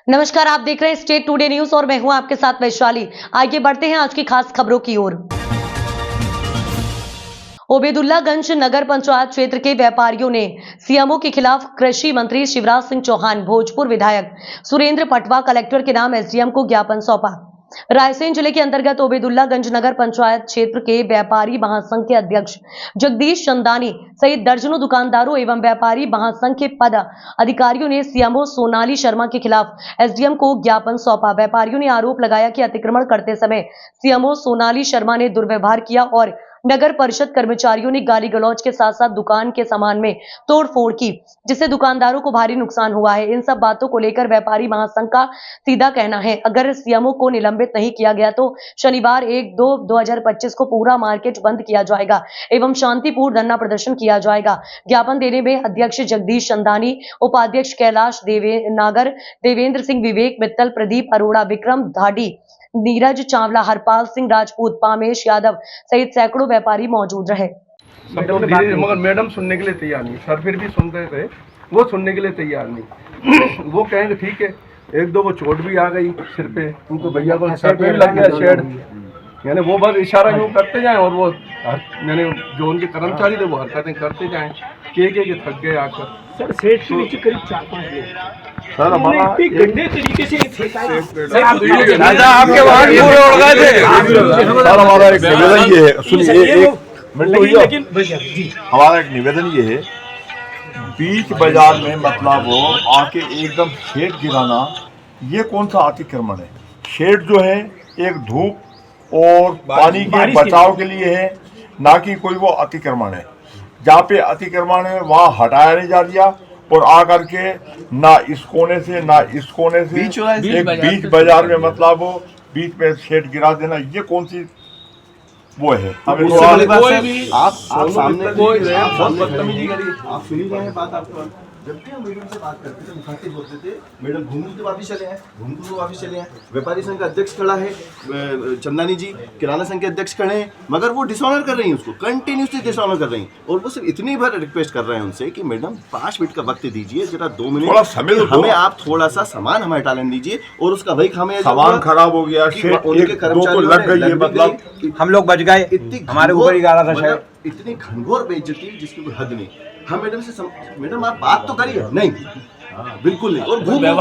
नमस्कार, आप देख रहे हैं स्टेट टुडे न्यूज और मैं हूं आपके साथ वैशाली। आगे बढ़ते हैं आज की खास खबरों की ओर। ओबेदुल्लागंज नगर पंचायत क्षेत्र के व्यापारियों ने सीएमओ के खिलाफ कृषि मंत्री शिवराज सिंह चौहान, भोजपुर विधायक सुरेंद्र पटवा, कलेक्टर के नाम एसडीएम को ज्ञापन सौंपा। रायसेन जिले के अंतर्गत ओबेदुल्लागंज नगर पंचायत क्षेत्र के व्यापारी महासंघ के अध्यक्ष जगदीश चंदानी सहित दर्जनों दुकानदारों एवं व्यापारी महासंघ के पद अधिकारियों ने सीएमओ सोनाली शर्मा के खिलाफ एसडीएम को ज्ञापन सौंपा। व्यापारियों ने आरोप लगाया कि अतिक्रमण करते समय सीएमओ सोनाली शर्मा ने दुर्व्यवहार किया और नगर परिषद कर्मचारियों ने गाली गलौज के साथ साथ दुकान के सामान में तोड़फोड़ की, जिससे दुकानदारों को भारी नुकसान हुआ है। इन सब बातों को लेकर व्यापारी महासंघ का सीधा कहना है, अगर सीएमओ को निलंबित नहीं किया गया तो शनिवार 1/2/2025 को पूरा मार्केट बंद किया जाएगा एवं शांतिपूर्ण धरना प्रदर्शन किया जाएगा। ज्ञापन देने में अध्यक्ष जगदीश चंदानी, उपाध्यक्ष कैलाश नागर, देवेंद्र सिंह, विवेक मित्तल, प्रदीप अरोड़ा, विक्रम धाडी, नीरज चावला, हरपाल सिंह राजपूत, पामेश यादव सहित सैकड़ों व्यापारी मौजूद रहे। मगर मैडम सुनने के लिए तैयार नहीं। सर फिर भी सुनते थे, वो सुनने के लिए तैयार नहीं। वो कहेंगे ठीक है, एक दो वो चोट भी आ गई सिर पे, उनको भैया को सर पे भी लग गया शेड, यानी वो बस इशारा यूँ करते जाएं और वो यानी जो उनके कर्मचारी थे वो हरकतें करते जाएं। के थक गए आकर। सर सेठ के नीचे करीब 4-5 लोग सर हमारा गंदे तरीके से आपके वहाँ पूरे उड़ गए थे। सर हमारा एक निवेदन ये है, सुनिए हमारा एक निवेदन ये है, बीच बाजार में मतलब वो आके एकदम शेड गिराना, ये कौन सा अतिक्रमण है? शेड जो है एक धूप और पानी के बचाव के लिए है, ना कि कोई वो अतिक्रमण है। जहाँ पे अतिक्रमण है वहाँ हटाया नहीं जा दिया और आकर के ना इस कोने से ना इस कोने से एक बीच बाजार में मतलब वो बीच में शेड गिरा देना, ये कौन सी वो है? आप सामने बदतमीजी करिए, आप सुनी रहे हैं बात आपको। जब भी हम मैडम से बात करते थे, मुखातिब होते थे, मैडम घूमू तो वापिस चले हैं, घूमू तो वापिस चले हैं। व्यापारी संघ का अध्यक्ष खड़ा है चंदानी जी, किराना संघ के अध्यक्ष खड़े हैं, मगर वो डिसऑनर कर रही हैं, उसको कंटिन्यूसली डिसऑनर कर रही हैं। और वो सिर्फ इतनी बार रिक्वेस्ट कर रहे हैं उनसे कि मैडम 5 मिनट का वक्त दीजिए, जरा 2 मिनट हमें आप थोड़ा सा सामान हमें हटा लेने दीजिए। और उसका भाई हमें सामान खराब हो गया, उनके कर्मचारी मतलब हम लोग बच गए, हमारे ऊपर ही गाला था शायद। इतनी घनघोर बेइज्जती जिसकी कोई हद नहीं। हम मैडम से मैडम आप बात तो करिए, नहीं बिल्कुल नहीं। और मतलब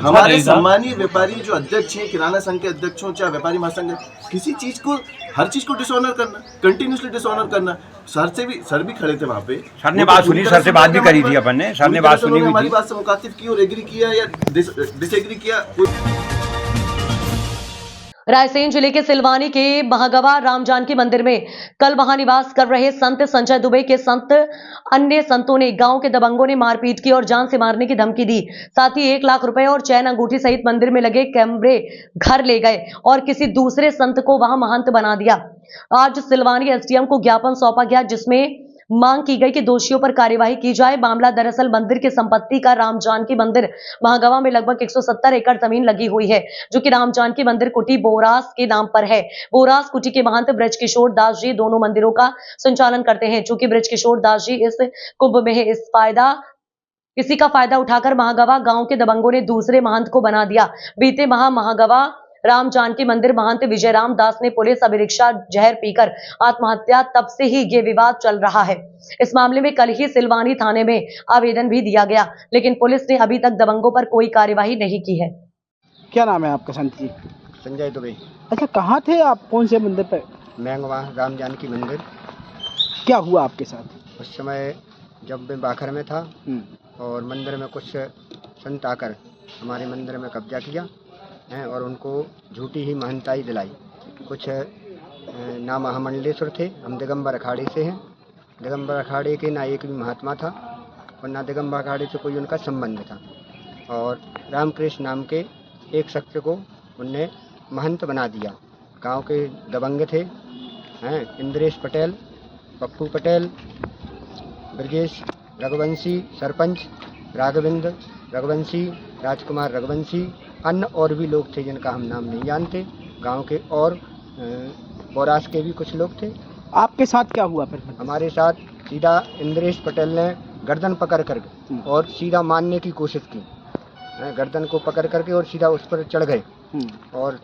हमारे सम्मानीय व्यापारी जो अध्यक्ष हैं, किराना संघ के अध्यक्ष हो चाहे व्यापारी महासंघ, किसी चीज को हर चीज को डिसऑनर करना, कंटिन्यूसली डिसऑनर करना। सर भी खड़े थे वहाँ पे, सर ने बात सुनी, सर से बात भी करी थी अपन ने, सर ने बात सुनी, हमारी बात से मुखातिब की और एग्री किया या डिसएग्री किया। रायसेन जिले के सिलवानी के महागवा राम जानकी मंदिर में कल वहां निवास कर रहे संत संजय दुबे के अन्य संतों ने गांव के दबंगों ने मारपीट की और जान से मारने की धमकी दी। साथ ही 1 लाख रुपए और चैन अंगूठी सहित मंदिर में लगे कैमरे घर ले गए और किसी दूसरे संत को वहां महंत बना दिया। आज सिलवानी एसडीएम को ज्ञापन सौंपा गया, जिसमें मांग की गई कि दोषियों पर कार्यवाही की जाए। मामला दरअसल मंदिर की संपत्ति का राम जानकी मंदिर महागवा में लगभग 170 एकड़ जमीन लगी हुई है, जो कि राम जानकी मंदिर कुटी बोरास के नाम पर है। बोरास कुटी के महंत ब्रजकिशोर दास जी दोनों मंदिरों का संचालन करते हैं। चूंकि ब्रजकिशोर दास जी इस कुंभ में है, इसी का फायदा उठाकर महागवा गांव के दबंगों ने दूसरे महंत को बना दिया। बीते माह महागवा राम जानकी मंदिर महंत विजय राम दास ने पुलिस अभिरिक्शा जहर पीकर आत्महत्या, तब से ही ये विवाद चल रहा है। इस मामले में कल ही सिलवानी थाने में आवेदन भी दिया गया, लेकिन पुलिस ने अभी तक दबंगों पर कोई कार्यवाही नहीं की है। क्या नाम है आपका संत जी? संजय दुबे। अच्छा, कहाँ थे आप? कौन से मंदिर पे? मैंगवा राम जानकी मंदिर। क्या हुआ आपके साथ? उस समय जब मैं बाखर में था और मंदिर में कुछ संत आकर हमारे मंदिर में कब्जा किया हैं और उनको झूठी ही महंताई दिलाई। कुछ ना महामंडलेश्वर थे, हम दिगंबर अखाड़े से हैं। दिगंबर अखाड़े के ना एक भी महात्मा था और ना दिगंबर अखाड़े से कोई उनका संबंध था। और रामकृष्ण नाम के एक शख्स को उनने महंत बना दिया। गांव के दबंग थे हैं, इंद्रेश पटेल, पप्पू पटेल, ब्रजेश रघुवंशी, सरपंच राघवेंद्र रघुवंशी, राजकुमार रघुवंशी, अन्य और भी लोग थे जिनका हम नाम नहीं जानते। गांव के और बोरास के भी कुछ लोग थे। आपके साथ क्या हुआ फिर? हमारे साथ सीधा इंद्रेश पटेल ने गर्दन पकड़ कर और सीधा मारने की कोशिश की गर्दन को पकड़ करके और सीधा उस पर चढ़ गए और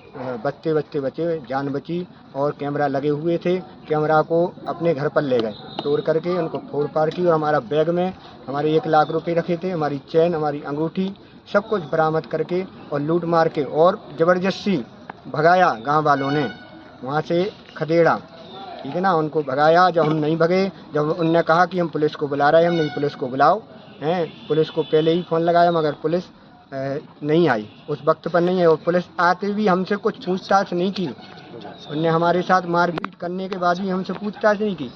बचते बचते बचे, जान बची। और कैमरा लगे हुए थे, कैमरा को अपने घर पर ले गए, तोड़ करके उनको फोड़ फाड़ की। और हमारा बैग में हमारे 1 लाख रुपए रखे थे, हमारी चैन, हमारी अंगूठी, सब कुछ बरामद करके और लूट मार के और ज़बरदस्ती भगाया गांव वालों ने वहाँ से खदेड़ा, ठीक है ना। उनको भगाया। जब हम नहीं भगे, जब उनने कहा कि हम पुलिस को बुला रहे हैं, हम नहीं, पुलिस को बुलाओ हैं। पुलिस को पहले ही फ़ोन लगाया मगर पुलिस नहीं आई, उस वक्त पर नहीं है। और पुलिस आते भी हमसे कुछ पूछताछ नहीं की। उनने हमारे साथ मारपीट करने के बाद भी हमसे पूछताछ नहीं की।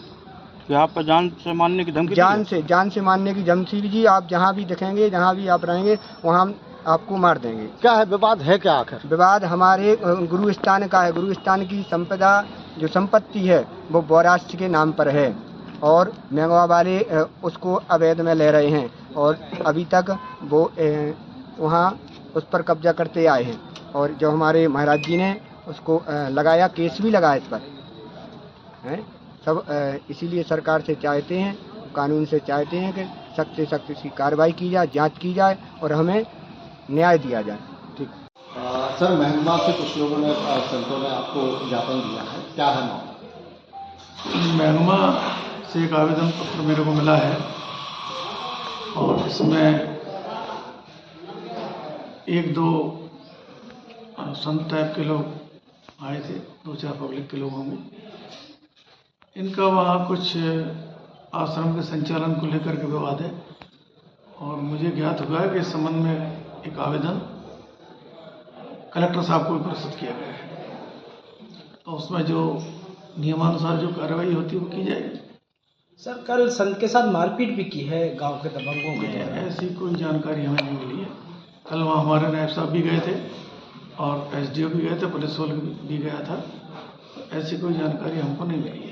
तो आप पर जान से मारने की धमकी? जान से मारने की धमकी जी। आप जहाँ भी दिखेंगे, जहाँ भी आप रहेंगे, वहाँ हम आपको मार देंगे। क्या है विवाद, है क्या आखिर? विवाद हमारे गुरु स्थान का है। गुरु स्थान की संपदा जो संपत्ति है वो बौराष्ट्र के नाम पर है और मेंगवा वाले उसको अवैध में ले रहे हैं। और अभी तक वो वहाँ उस पर कब्जा करते आए हैं। और जो हमारे महाराज जी ने उसको लगाया, केस भी लगाया इस पर हैं सब। इसीलिए सरकार से चाहते हैं, कानून से चाहते हैं कि सख्त से सख्त इसकी कार्रवाई की जाए, जांच की जाए और हमें न्याय दिया जाए। ठीक। सर, म्यांमार से कुछ लोगों ने, संतों ने आपको ज्ञापन दिया है, क्या है मामला? म्यांमार से एक आवेदन पत्र मेरे को मिला है और इसमें 1-2 संत टाइप के लोग आए थे, 2-4 पब्लिक के लोग होंगे। इनका वहाँ कुछ आश्रम के संचालन को लेकर के विवाद है और मुझे ज्ञात हुआ है कि इस संबंध में एक आवेदन कलेक्टर साहब को भी प्रस्तुत किया गया है। तो उसमें जो नियमानुसार जो कार्रवाई होती है वो की जाएगी। सर, कल संत के साथ मारपीट भी की है गांव के दबंगों के? ऐसी कोई जानकारी हमें नहीं मिली है। कल वहाँ हमारे नायब साहब भी गए थे और एसडीओ भी गए थे, पुलिस वाले भी गया था। ऐसी कोई जानकारी हमको नहीं मिली है।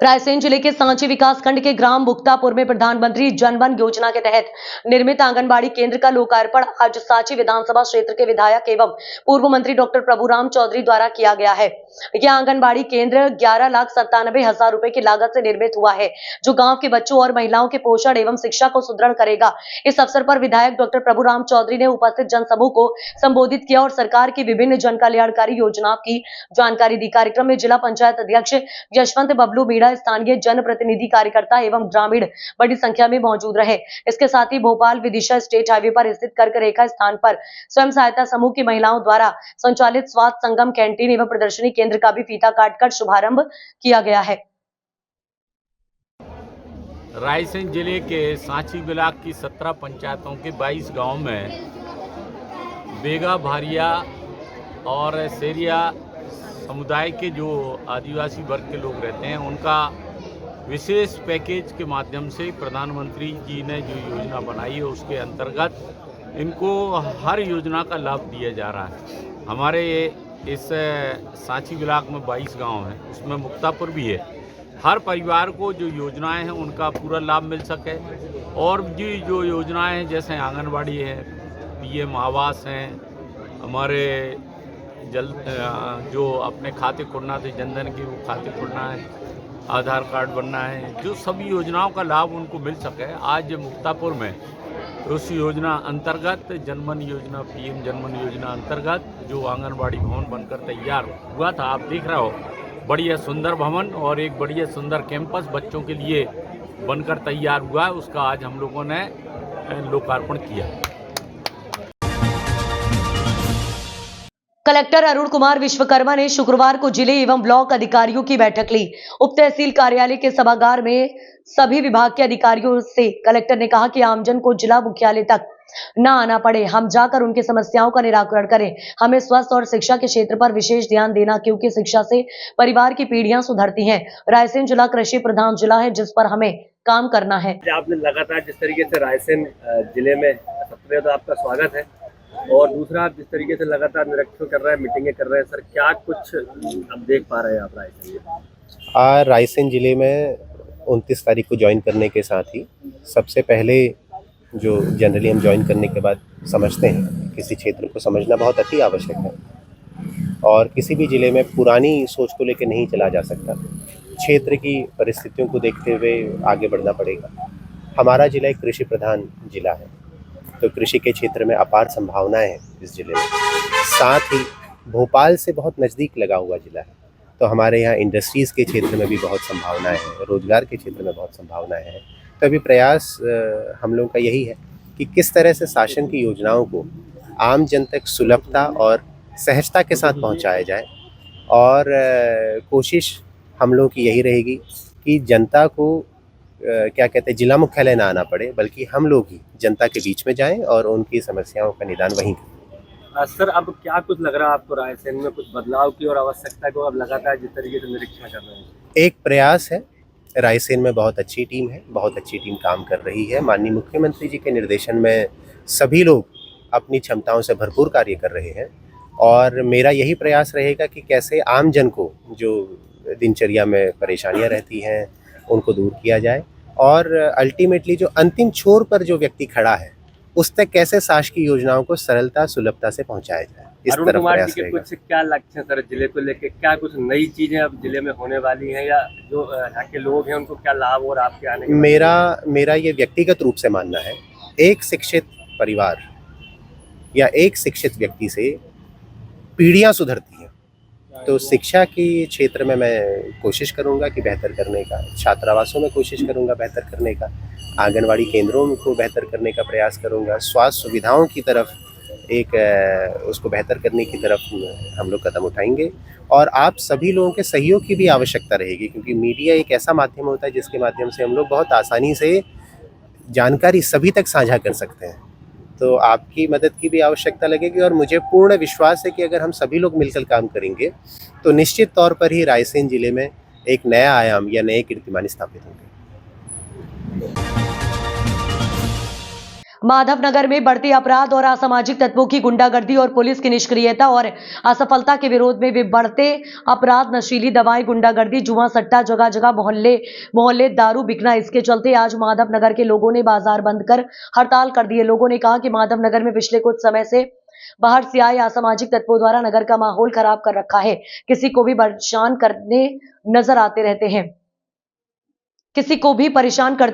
रायसेन जिले के सांची विकासखंड के ग्राम मुक्तापुर में प्रधानमंत्री जनवन योजना के तहत निर्मित आंगनबाड़ी केंद्र का लोकार्पण आज सांची विधानसभा क्षेत्र के विधायक एवं पूर्व मंत्री डॉक्टर प्रभुराम चौधरी द्वारा किया गया है। यह आंगनबाड़ी केंद्र 11,97,000 रुपए की लागत से निर्मित हुआ है, जो गांव के बच्चों और महिलाओं के पोषण एवं शिक्षा को सुदृढ़ करेगा। इस अवसर पर विधायक डॉक्टर प्रभुराम चौधरी ने उपस्थित जनसमूह को संबोधित किया और सरकार की विभिन्न जन कल्याणकारी योजनाओं की जानकारी दी। कार्यक्रम में जिला पंचायत अध्यक्ष यशवंत बबलू मीणा, स्थानीय जनप्रतिनिधि, कार्यकर्ता एवं ग्रामीण बड़ी संख्या में मौजूद रहे। इसके साथ ही भोपाल विदिशा स्टेट हाईवे पर स्थित कर्क रेखा स्थान पर स्वयं सहायता समूह की महिलाओं द्वारा संचालित स्वास्थ्य संगम कैंटीन एवं प्रदर्शनी केंद्र का भी फीता काटकर शुभारंभ किया गया है। रायसेन जिले के सांची ब्लॉक की 17 पंचायतों के 22 गांव में बेगा, भारिया और सेरिया समुदाय के जो आदिवासी वर्ग के लोग रहते हैं, उनका विशेष पैकेज के माध्यम से प्रधानमंत्री जी ने जो योजना बनाई है उसके अंतर्गत इनको हर योजना का लाभ दिया जा रहा है। हमारे इस सांची ब्लॉक में 22 गांव हैं, उसमें मुक्तापुर भी है। हर परिवार को जो योजनाएं हैं उनका पूरा लाभ मिल सके और भी जो योजनाएं हैं जैसे आंगनबाड़ी है, पीएम आवास हैं, हमारे जो अपने खाते खुलना थे जनधन की वो खाते खुलना है, आधार कार्ड बनना है, जो सभी योजनाओं का लाभ उनको मिल सके। आज मुक्तापुर में उस योजना अंतर्गत जनमन योजना, पीएम जनमन योजना अंतर्गत जो आंगनबाड़ी भवन बनकर तैयार हुआ था, आप देख रहे हो, बढ़िया सुंदर भवन और एक बढ़िया सुंदर कैंपस बच्चों के लिए बनकर तैयार हुआ है। उसका आज हम लोगों ने लोकार्पण किया। कलेक्टर अरुण कुमार विश्वकर्मा ने शुक्रवार को जिले एवं ब्लॉक अधिकारियों की बैठक ली। उप तहसील कार्यालय के सभागार में सभी विभाग के अधिकारियों से कलेक्टर ने कहा कि आमजन को जिला मुख्यालय तक न आना पड़े, हम जाकर उनकी समस्याओं का निराकरण करें। हमें स्वास्थ्य और शिक्षा के क्षेत्र पर विशेष ध्यान देना, क्योंकि शिक्षा से परिवार की पीढ़ियां सुधरती हैं। रायसेन जिला कृषि प्रधान जिला है, जिस पर हमें काम करना है। आपने लगातार जिस तरीके से रायसेन जिले में सबसे तो आपका स्वागत है, और दूसरा आप जिस तरीके से लगातार निरीक्षण कर रहे हैं, मीटिंगें कर रहे हैं, सर क्या कुछ अब देख पा रहे हैं आप रायसेन में? रायसेन जिले में 29 तारीख को ज्वाइन करने के साथ ही सबसे पहले जो जनरली हम ज्वाइन करने के बाद समझते हैं, किसी क्षेत्र को समझना बहुत अति आवश्यक है और किसी भी जिले में पुरानी सोच को लेकर नहीं चला जा सकता। क्षेत्र की परिस्थितियों को देखते हुए आगे बढ़ना पड़ेगा हमारा जिला एक कृषि प्रधान जिला है, तो कृषि के क्षेत्र में अपार संभावनाएं हैं इस जिले में। साथ ही भोपाल से बहुत नज़दीक लगा हुआ जिला है, तो हमारे यहाँ इंडस्ट्रीज़ के क्षेत्र में भी बहुत संभावनाएं हैं, रोजगार के क्षेत्र में बहुत संभावनाएं हैं। तो अभी प्रयास हम लोगों का यही है कि किस तरह से शासन की योजनाओं को आम जन तक सुलभता और सहजता के साथ पहुंचाया जाए, और कोशिश हम लोगों की यही रहेगी कि जनता को क्या कहते हैं, जिला मुख्यालय ना आना पड़े, बल्कि हम लोग ही जनता के बीच में जाएं और उनकी समस्याओं का निदान वहीं करें। सर, अब क्या कुछ लग रहा है आपको रायसेन में कुछ बदलाव की और आवश्यकता को अब लगातार जिस तरीके से निरीक्षण कर रहे हैं? एक प्रयास है, रायसेन में बहुत अच्छी टीम है, बहुत अच्छी टीम काम कर रही है। माननीय मुख्यमंत्री जी के निर्देशन में सभी लोग अपनी क्षमताओं से भरपूर कार्य कर रहे हैं, और मेरा यही प्रयास रहेगा कि कैसे आम जन को जो दिनचर्या में परेशानियां रहती हैं उनको दूर किया जाए, और अल्टीमेटली जो अंतिम छोर पर जो व्यक्ति खड़ा है उस तक कैसे शासकीय योजनाओं को सरलता सुलभता से पहुंचाया जाए, इस तरफ प्रयास रहेगा। कुछ क्या लक्ष्य है सर जिले को लेकर? क्या कुछ नई चीजें अब जिले में होने वाली हैं, या जो यहाँ के लोग हैं उनको क्या लाभ और आपके आने के? मेरा ये व्यक्तिगत रूप से मानना है, एक शिक्षित परिवार या एक शिक्षित व्यक्ति से पीढ़ियां सुधरती हैं। तो शिक्षा के क्षेत्र में मैं कोशिश करूंगा कि बेहतर करने का, छात्रावासों में कोशिश करूंगा बेहतर करने का, आंगनवाड़ी केंद्रों को बेहतर करने का प्रयास करूंगा, स्वास्थ्य सुविधाओं की तरफ उसको बेहतर करने की तरफ हम लोग कदम उठाएंगे, और आप सभी लोगों के सहयोग की भी आवश्यकता रहेगी, क्योंकि मीडिया एक ऐसा माध्यम होता है जिसके माध्यम से हम लोग बहुत आसानी से जानकारी सभी तक साझा कर सकते हैं। तो आपकी मदद की भी आवश्यकता लगेगी, और मुझे पूर्ण विश्वास है कि अगर हम सभी लोग मिलकर काम करेंगे तो निश्चित तौर पर ही रायसेन जिले में एक नया आयाम या नए कीर्तिमान स्थापित होंगे। माधवनगर में बढ़ते अपराध और असामाजिक तत्वों की गुंडागर्दी और पुलिस की निष्क्रियता और असफलता के विरोध में वे बढ़ते अपराध, नशीली दवाएं, गुंडागर्दी, जुआ सट्टा, जगह जगह मोहल्ले दारू बिकना, इसके चलते आज माधवनगर के लोगों ने बाजार बंद कर हड़ताल कर दिए। लोगों ने कहा कि माधवनगर में पिछले कुछ समय से बाहर से आए असामाजिक तत्वों द्वारा नगर का माहौल खराब कर रखा है। किसी को भी परेशान करते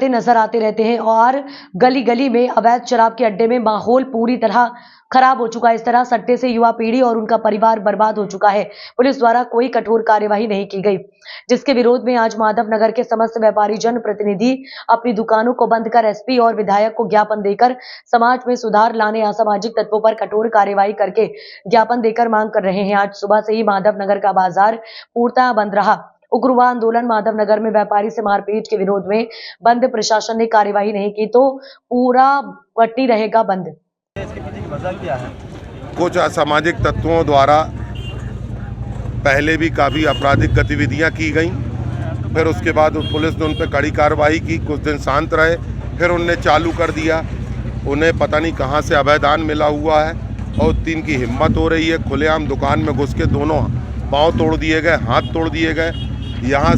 नजर आते रहते हैं और गली गली में अवैध शराब के अड्डे में माहौल पूरी तरह खराब हो चुका है। इस तरह सट्टे से युवा पीढ़ी और उनका परिवार बर्बाद हो चुका है। पुलिस द्वारा कोई कठोर कार्यवाही नहीं की गई, जिसके विरोध में आज माधवनगर के समस्त व्यापारी जन प्रतिनिधि अपनी दुकानों को बंद कर एसपी और विधायक को ज्ञापन देकर समाज में सुधार लाने, असामाजिक तत्वों पर कठोर कार्यवाही करके ज्ञापन देकर मांग कर रहे हैं। आज सुबह से ही माधवनगर का बाजार पूर्णतः बंद रहा। उग्रवाद आंदोलन, माधवनगर में व्यापारी से मारपीट के विरोध में बंद, प्रशासन ने कार्यवाही नहीं की तो पूरा पट्टी रहेगा बंद। इसके पीछे की वजह क्या है? कुछ असामाजिक तत्वों द्वारा पहले भी काफ़ी आपराधिक गतिविधियां की गई, फिर उसके बाद पुलिस ने उन पर कड़ी कार्रवाई की, कुछ दिन शांत रहे, फिर उनने चालू कर दिया। उन्हें पता नहीं कहां से अवैधान मिला हुआ है, और तीन की हिम्मत हो रही है, खुलेआम दुकान में घुस के दोनों पाँव तोड़ दिए गए, हाथ तोड़ दिए गए। यहाँ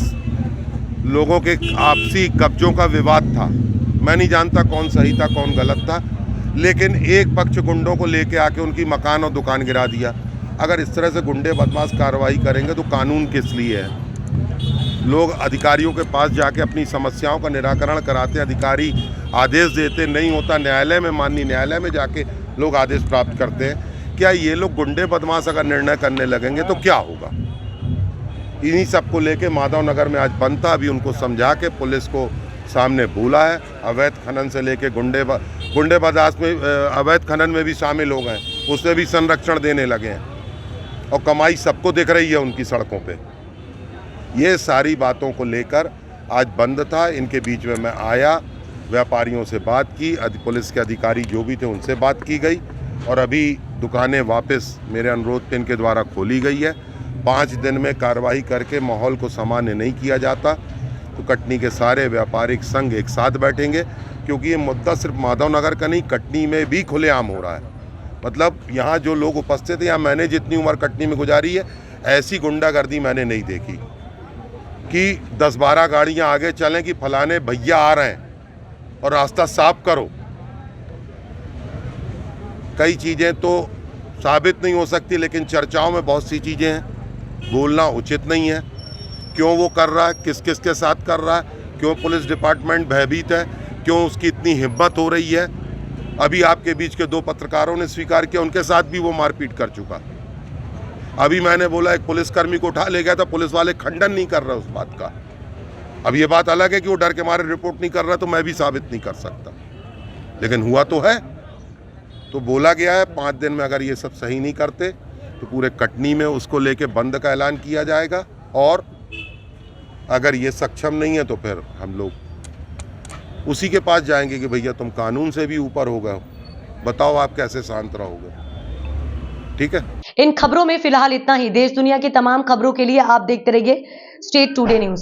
लोगों के आपसी कब्जों का विवाद था, मैं नहीं जानता कौन सही था कौन गलत था, लेकिन एक पक्ष गुंडों को लेके आके उनकी मकान और दुकान गिरा दिया। अगर इस तरह से गुंडे बदमाश कार्रवाई करेंगे तो कानून किस लिए है? लोग अधिकारियों के पास जाके अपनी समस्याओं का निराकरण कराते, अधिकारी आदेश देते, नहीं होता न्यायालय में, माननीय न्यायालय में जाके लोग आदेश प्राप्त करते हैं। क्या ये लोग गुंडे बदमाश अगर निर्णय करने लगेंगे तो क्या होगा? इन्हीं सब को लेके माधवनगर में आज बंद था। अभी उनको समझा के पुलिस को सामने भूला है। अवैध खनन से लेके गुंडे बदमाश में, अवैध खनन में भी शामिल हो गए, उसमें भी संरक्षण देने लगे हैं, और कमाई सबको दिख रही है उनकी सड़कों पे। ये सारी बातों को लेकर आज बंद था। इनके बीच में मैं आया, व्यापारियों से बात की, पुलिस के अधिकारी जो भी थे उनसे बात की गई, और अभी दुकानें वापस मेरे अनुरोध पे इनके द्वारा खोली गई है। 5 दिन में कार्रवाई करके माहौल को सामान्य नहीं किया जाता तो कटनी के सारे व्यापारिक संघ एक साथ बैठेंगे, क्योंकि ये मुद्दा सिर्फ माधवनगर का नहीं, कटनी में भी खुलेआम हो रहा है। मतलब यहाँ जो लोग उपस्थित हैं, या मैंने जितनी उम्र कटनी में गुजारी है, ऐसी गुंडागर्दी मैंने नहीं देखी कि 10-12 गाड़ियाँ आगे चलें कि फलाने भैया आ रहे हैं और रास्ता साफ करो। कई चीज़ें तो साबित नहीं हो सकती, लेकिन चर्चाओं में बहुत सी चीज़ें हैं, बोलना उचित नहीं है। क्यों वो कर रहा है, किस किस के साथ कर रहा है, क्यों पुलिस डिपार्टमेंट भयभीत है, क्यों उसकी इतनी हिम्मत हो रही है। अभी आपके बीच के 2 पत्रकारों ने स्वीकार किया, उनके साथ भी वो मारपीट कर चुका। अभी मैंने बोला एक पुलिसकर्मी को उठा ले गया था, पुलिस वाले खंडन नहीं कर रहे उस बात का। अब ये बात अलग है कि वो डर के मारे रिपोर्ट नहीं कर रहा, तो मैं भी साबित नहीं कर सकता, लेकिन हुआ तो है। तो बोला गया है 5 दिन में अगर ये सब सही नहीं करते तो पूरे कटनी में उसको लेके बंद का ऐलान किया जाएगा, और अगर ये सक्षम नहीं है तो फिर हम लोग उसी के पास जाएंगे कि भैया तुम कानून से भी ऊपर हो गए, बताओ आप कैसे शांत रहोगे। ठीक है, इन खबरों में फिलहाल इतना ही। देश दुनिया की तमाम खबरों के लिए आप देखते रहिए स्टेट टुडे न्यूज।